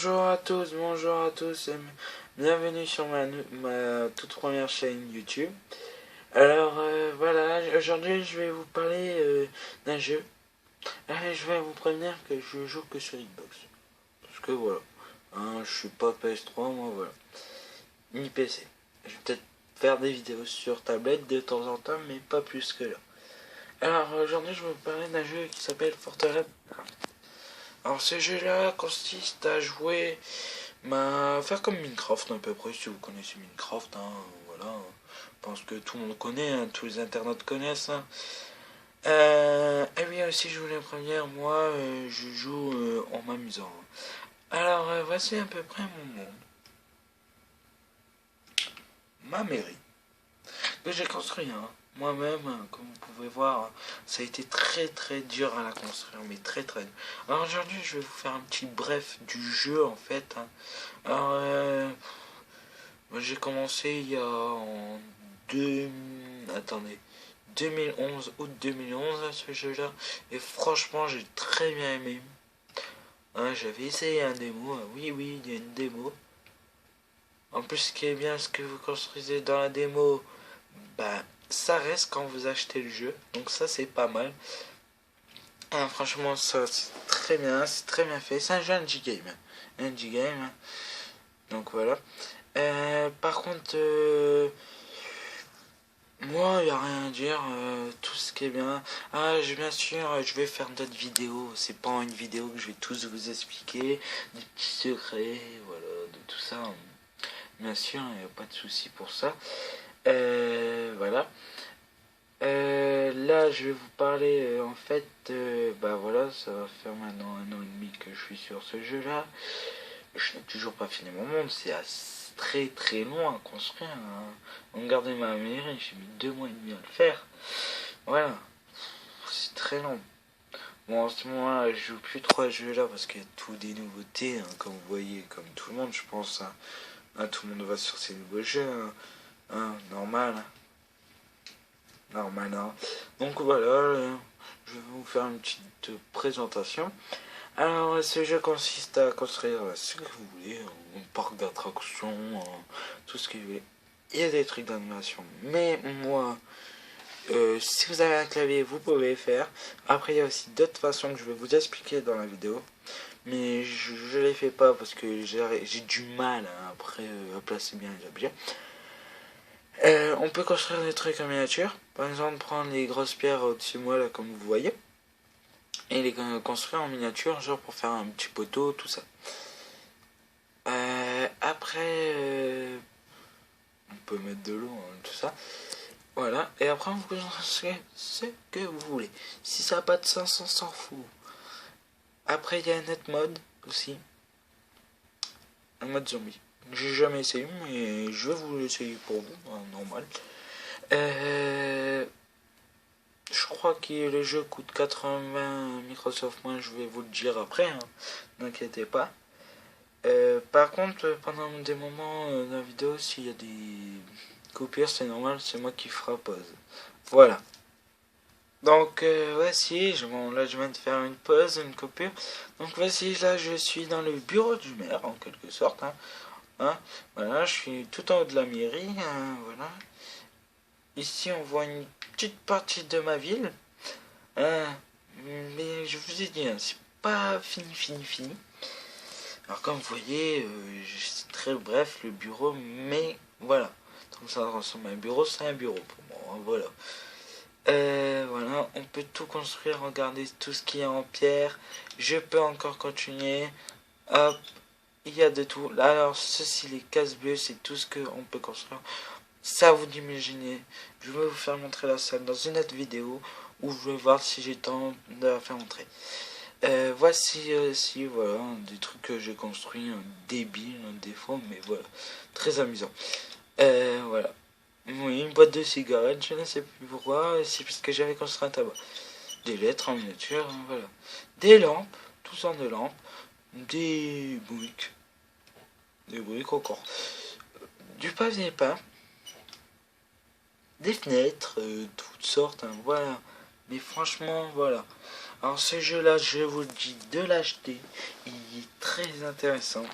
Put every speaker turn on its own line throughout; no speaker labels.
Bonjour à tous et bienvenue sur ma toute première chaîne YouTube. Alors voilà, aujourd'hui je vais vous parler d'un jeu. Je vais vous prévenir que je joue que sur Xbox. Parce que voilà, je suis pas PS3 moi, voilà. Ni PC. Je vais peut-être faire des vidéos sur tablette de temps en temps, mais pas plus que là. Alors aujourd'hui je vais vous parler d'un jeu qui s'appelle Fortnite. Alors ce jeu-là consiste à jouer, faire comme Minecraft à peu près, si vous connaissez Minecraft, voilà, je pense que tout le monde connaît, tous les internautes connaissent. Et oui aussi je voulais prévenir, moi je joue en m'amusant. Alors voici à peu près mon monde, ma mairie, que j'ai construit moi-même, comme vous pouvez voir, ça a été très dur à la construire, mais très dur. Alors aujourd'hui, je vais vous faire un petit bref du jeu en fait. Alors, moi j'ai commencé il y a en 2011, août 2011, ce jeu-là, et franchement, j'ai très bien aimé. J'avais essayé un démo, oui, il y a une démo. En plus, ce qui est bien, ce que vous construisez dans la démo, bah, ça reste quand vous achetez le jeu, donc ça c'est pas mal. Franchement, ça c'est très bien, c'est très bien fait. C'est un jeu NG-Game, donc voilà. Par contre, moi, il n'y a rien à dire, tout ce qui est bien. Bien sûr, je vais faire d'autres vidéos. C'est pas une vidéo que je vais tous vous expliquer, des petits secrets, voilà, de tout ça. Bien sûr, il n'y a pas de souci pour ça. Voilà. Là, je vais vous parler, en fait, bah voilà, ça va faire maintenant 1 an et demi que je suis sur ce jeu-là. Je n'ai toujours pas fini mon monde, c'est très long à construire. Regardez ma mairie, j'ai mis 2 mois et demi à le faire. Voilà, c'est très long. Bon, en ce moment-là, je joue plus trop à ce jeu-là parce qu'il y a tout des nouveautés, comme vous voyez, comme tout le monde, je pense. Tout le monde va sur ces nouveaux jeux, normal. Normal, hein. Donc voilà, je vais vous faire une petite présentation. Alors, ce jeu consiste à construire ce que vous voulez, un parc d'attractions, tout ce que vous voulez. Il y a des trucs d'animation, mais moi, si vous avez un clavier, vous pouvez faire. Après, il y a aussi d'autres façons que je vais vous expliquer dans la vidéo, mais je les fais pas parce que j'ai du mal après à placer bien les objets. On peut construire des trucs en miniature, par exemple prendre les grosses pierres au-dessus de moi là comme vous voyez, et les construire en miniature, genre pour faire un petit poteau, tout ça. Après, on peut mettre de l'eau, tout ça. Voilà, et après vous construisez ce que vous voulez. Si ça n'a pas de sens, on s'en fout. Après, il y a un autre mode aussi, un mode zombie. J'ai jamais essayé, mais je vais vous l'essayer pour vous, normal. Je crois que le jeu coûte 80 Microsoft points, je vais vous le dire après, n'inquiétez pas. Par contre, pendant des moments dans la vidéo, s'il y a des coupures, c'est normal, c'est moi qui fera pause. Voilà. Donc voici, là je viens de faire une pause, une coupure. Donc voici, là je suis dans le bureau du maire, en quelque sorte. Voilà, je suis tout en haut de la mairie, voilà. Ici on voit une petite partie de ma ville. Mais je vous ai dit, c'est pas fini. Alors comme vous voyez, c'est très bref le bureau, mais voilà. Donc ça ressemble à un bureau, c'est un bureau pour moi, voilà. Voilà, on peut tout construire, regardez tout ce qui est en pierre. Je peux encore continuer. Hop, il y a de tout. Là, alors ceci, les cases bleues, c'est tout ce qu'on peut construire. Ça vous d'imaginer. Je vais vous faire montrer la salle dans une autre vidéo où je vais voir si j'ai le temps de la faire montrer. Voici aussi, voilà, des trucs que j'ai construits, débiles des fois, mais voilà, très amusant. Voilà. Oui, une boîte de cigarettes, je ne sais plus pourquoi, c'est parce que j'avais construit un tabac. Des lettres en miniature, voilà. Des lampes, tout ça de lampes. Des briques encore. Du papier peint. Des fenêtres, toutes sortes, voilà. Mais franchement, voilà. Alors ce jeu-là, je vous le dis de l'acheter. Il est très intéressant.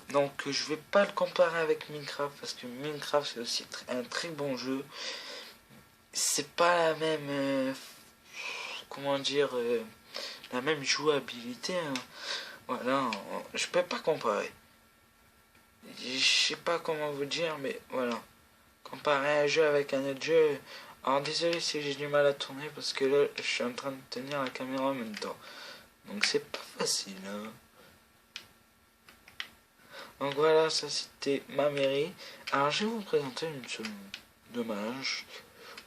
Donc je vais pas le comparer avec Minecraft parce que Minecraft c'est aussi un très bon jeu. C'est pas la même, comment dire, la même jouabilité. Hein. Voilà, je peux pas comparer. Je sais pas comment vous dire, mais voilà. Comparer un jeu avec un autre jeu. Alors désolé si j'ai du mal à tourner parce que là je suis en train de tenir la caméra en même temps. Donc c'est pas facile. Hein. Donc voilà, ça c'était ma mairie. Alors je vais vous présenter une seule dommage.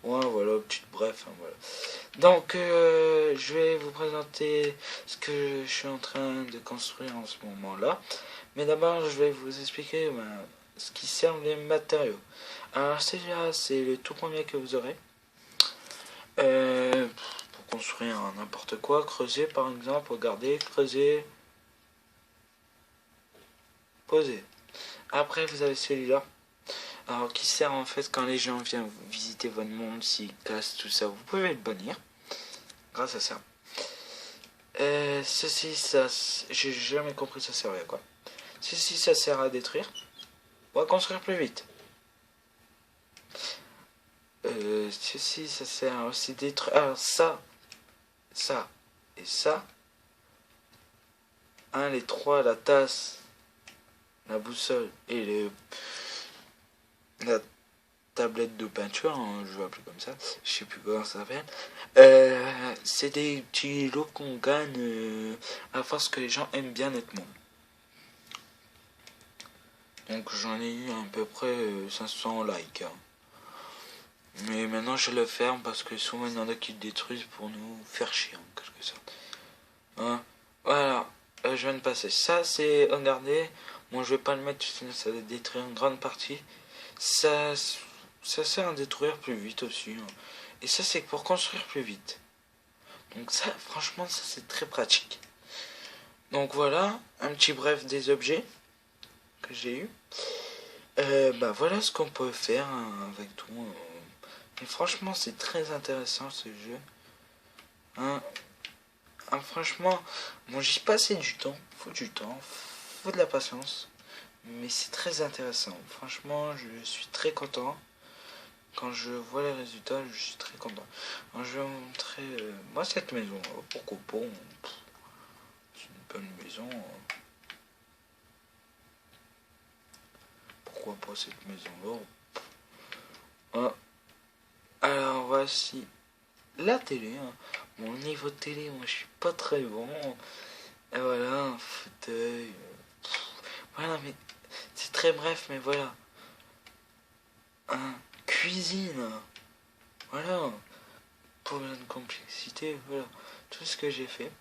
Ouais, voilà, petite bref. Hein, voilà. Donc je vais vous présenter ce que je suis en train de construire en ce moment-là. Mais d'abord je vais vous expliquer ce qui servent les matériaux. Alors celui-là c'est le tout premier que vous aurez. Pour construire n'importe quoi, creuser par exemple, regardez, creuser, poser. Après vous avez celui-là. Alors qui sert en fait quand les gens viennent visiter votre monde, s'ils cassent tout ça, vous pouvez le bannir. Grâce à ça. Ceci, ça, j'ai jamais compris ça servait à quoi. Ceci, ça sert à détruire. On va construire plus vite. Ceci, ça sert aussi à détruire. Alors ça et ça. Les trois, la tasse, la boussole et la tablette de peinture, hein, je vais appeler comme ça, je sais plus comment ça s'appelle. C'est des petits lots qu'on gagne à force que les gens aiment bien notre monde. Donc j'en ai eu à peu près 500 likes. Hein. Mais maintenant je le ferme parce que souvent il y en a qui le détruisent pour nous faire chier en quelque sorte. Hein. Voilà, je viens de passer. Ça c'est, regardez, bon je vais pas le mettre sinon ça va détruire une grande partie. Ça sert à détruire plus vite aussi. Hein. Et ça c'est pour construire plus vite. Donc ça, franchement, ça c'est très pratique. Donc voilà, un petit bref des objets que j'ai eu. Voilà ce qu'on peut faire hein, avec tout. Et franchement, c'est très intéressant ce jeu. Hein. Franchement, bon, j'y passé du temps. Faut du temps, faut de la patience. Mais c'est très intéressant. Franchement, je suis très content. Quand je vois les résultats, je suis très content. Alors, je vais vous montrer moi cette maison. Pourquoi pas c'est une bonne maison. Pourquoi pas cette maison-là. Ah. Alors voici la télé. Hein. Mon niveau de télé, moi je suis pas très bon. Et voilà, un fauteuil. Voilà, mais c'est très bref, mais voilà. Cuisine. Voilà. Pour une complexité, voilà. Tout ce que j'ai fait.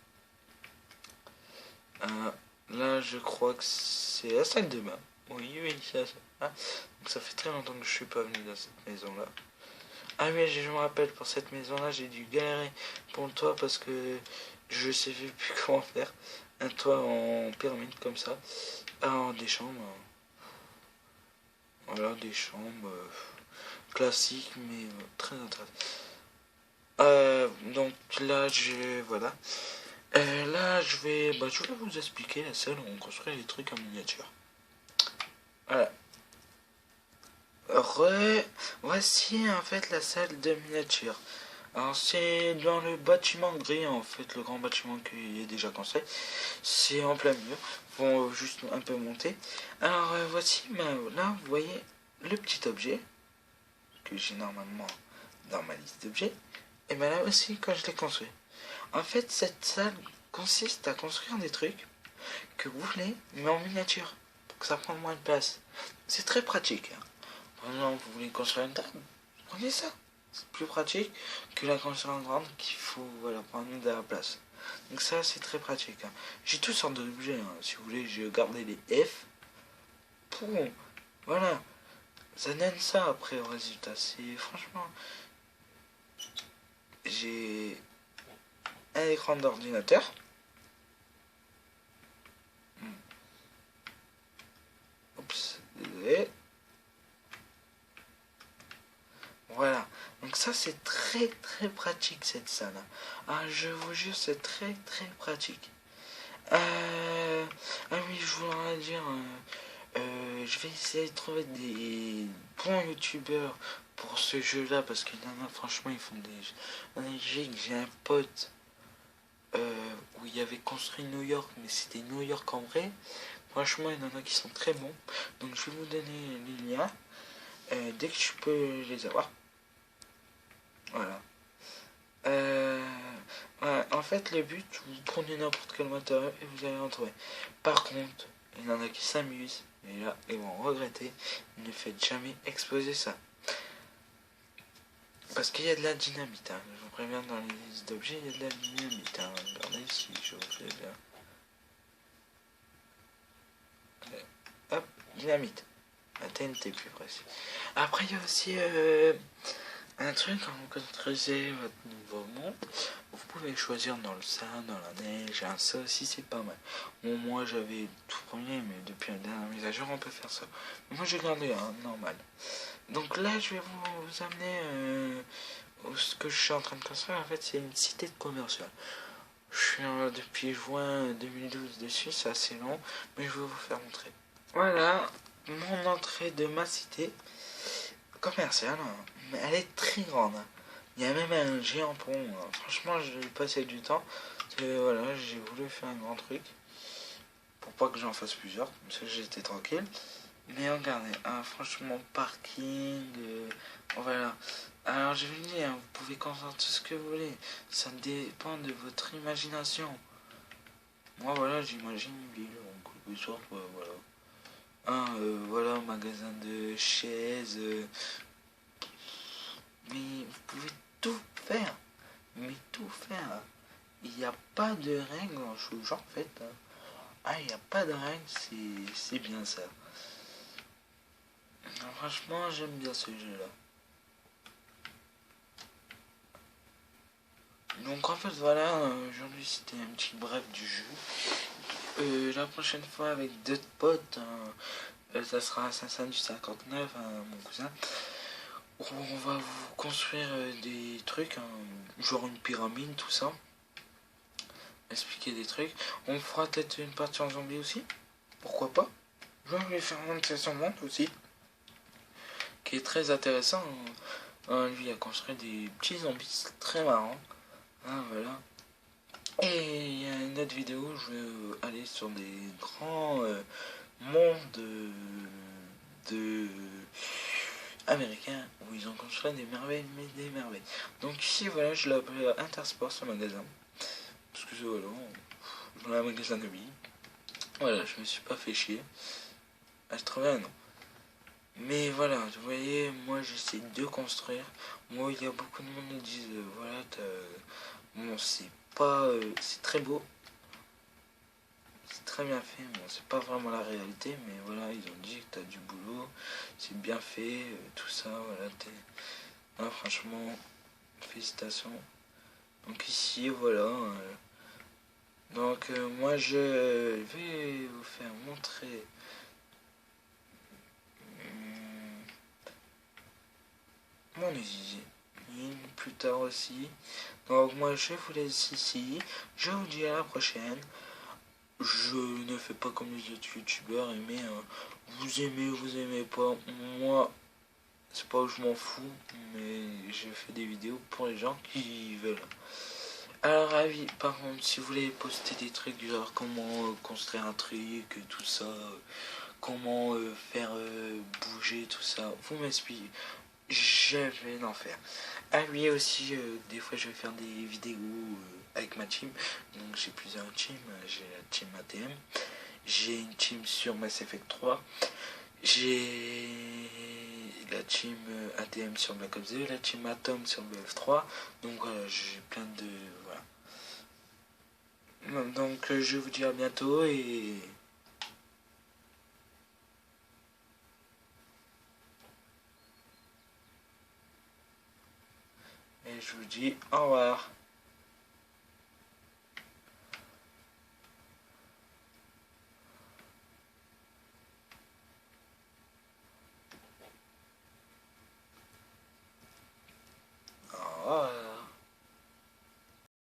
Là, je crois que c'est la salle de bain. Oui, c'est ça. Ah, donc ça fait très longtemps que je suis pas venu dans cette maison-là. Ah oui, je me rappelle, pour cette maison-là, j'ai dû galérer pour le toit parce que je sais plus comment faire. Un toit en pyramide comme ça. Alors, des chambres. Voilà, des chambres classiques, mais très intéressantes. Donc là, voilà. Là, je vais vous expliquer la salle où on construit les trucs en miniature. Voilà. Voici en fait la salle de miniature. Alors c'est dans le bâtiment gris en fait, le grand bâtiment qui est déjà construit. C'est en plein mur. Faut juste un peu monter. Alors voici, là vous voyez le petit objet que j'ai normalement dans ma liste d'objets. Et ben là aussi quand je l'ai construit. En fait cette salle consiste à construire des trucs que vous voulez mais en miniature. Pour que ça prenne moins de place. C'est très pratique. Hein. Par exemple, vous voulez construire une table, prenez ça. C'est plus pratique que la construire en grande qu'il faut prendre de la place. Donc ça, c'est très pratique. Hein. J'ai toutes sortes d'objets. Hein. Si vous voulez, j'ai gardé les F. Voilà. Ça donne ça après au résultat. C'est franchement... J'ai un écran d'ordinateur. Oups, désolé. Voilà. Donc ça c'est très très pratique cette salle. Ah, je vous jure, c'est très très pratique. Ah oui, je voudrais dire, je vais essayer de trouver des bons youtubeurs pour ce jeu-là parce que franchement, ils font des jeux. J'ai un pote où il y avait construit New York, mais c'était New York en vrai. Franchement, il y en a qui sont très bons. Donc, je vais vous donner les liens dès que je peux les avoir. Voilà. Ouais, en fait, le but, vous prenez n'importe quel moteur et vous allez en trouver. Par contre, il y en a qui s'amusent, mais là, ils vont regretter. Ne faites jamais exploser ça. Parce qu'il y a de la dynamite. Hein. Je vous préviens, dans les listes d'objets, il y a de la dynamite. Hein. Regardez si je vous fais bien. Hop, dynamite. La TNT plus précis. Après, il y a aussi un truc, quand vous construisez votre nouveau monde, vous pouvez choisir dans le sable, dans la neige, ça aussi c'est pas mal. Bon, moi j'avais tout premier, mais depuis la dernière mise à jour, on peut faire ça. Moi j'ai gardé un normal. Donc là, je vais vous amener ce que je suis en train de construire. En fait, c'est une cité commerciale. Je suis depuis juin 2012 dessus, c'est assez long, mais je vais vous faire montrer. Voilà, mon entrée de ma cité commerciale, mais elle est très grande. Il y a même un géant pont. Franchement, j'ai passé du temps. Voilà, j'ai voulu faire un grand truc pour pas que j'en fasse plusieurs, comme ça j'étais tranquille. Mais regardez, franchement, parking, voilà. Alors je vais vous dire, vous pouvez construire tout ce que vous voulez. Ça dépend de votre imagination. Moi, voilà, j'imagine une ville en quelque sorte, voilà. Voilà, magasin de chaises. Mais vous pouvez tout faire. Mais tout faire. Il n'y a pas de règles en ce genre, en fait. Ah, il n'y a pas de règles, c'est bien ça. Franchement, j'aime bien ce jeu-là. Donc en fait, voilà, aujourd'hui c'était un petit bref du jeu. La prochaine fois, avec d'autres potes, ça sera Assassin du 59, mon cousin. On va vous construire des trucs, genre une pyramide, tout ça. Expliquer des trucs. On fera peut-être une partie en zombie aussi. Pourquoi pas. Je vais faire une session monde aussi. Qui est très intéressant. Lui a construit des petits zombies très marrants. Voilà. Et il y a une autre vidéo où je vais aller sur des grands mondes de américains où ils ont construit des merveilles, mais des merveilles. Donc ici, voilà, je l'appelle Intersport, ce magasin. Parce que voilà, dans un magasin de billes. Voilà, je me suis pas fait chier. À se trouver un nom. Mais voilà, vous voyez, moi j'essaie de construire. Moi, il y a beaucoup de monde qui disent, voilà, bon, c'est pas, c'est très beau, c'est très bien fait. Bon, c'est pas vraiment la réalité, mais voilà, ils ont dit que t'as du boulot, c'est bien fait, tout ça, voilà, franchement, félicitations. Donc ici, voilà. Donc moi je vais vous faire montrer mon usine plus tard aussi. Donc moi je vous laisse ici. Je vous dis à la prochaine. Je ne fais pas comme les autres youtubeurs, mais vous aimez pas. Moi, c'est pas que je m'en fous, mais je fais des vidéos pour les gens qui veulent. Alors, par contre, si vous voulez poster des trucs du genre comment construire un truc, tout ça, comment faire bouger tout ça, vous m'expliquez. Je vais en faire. Ah oui aussi, des fois je vais faire des vidéos avec ma team. Donc j'ai plusieurs teams. J'ai la team ATM. J'ai une team sur Mass Effect 3. J'ai la team ATM sur Black Ops 2. La team Atom sur BF3. Donc voilà, j'ai plein de... Voilà. Donc je vous dis à bientôt et je vous dis au revoir.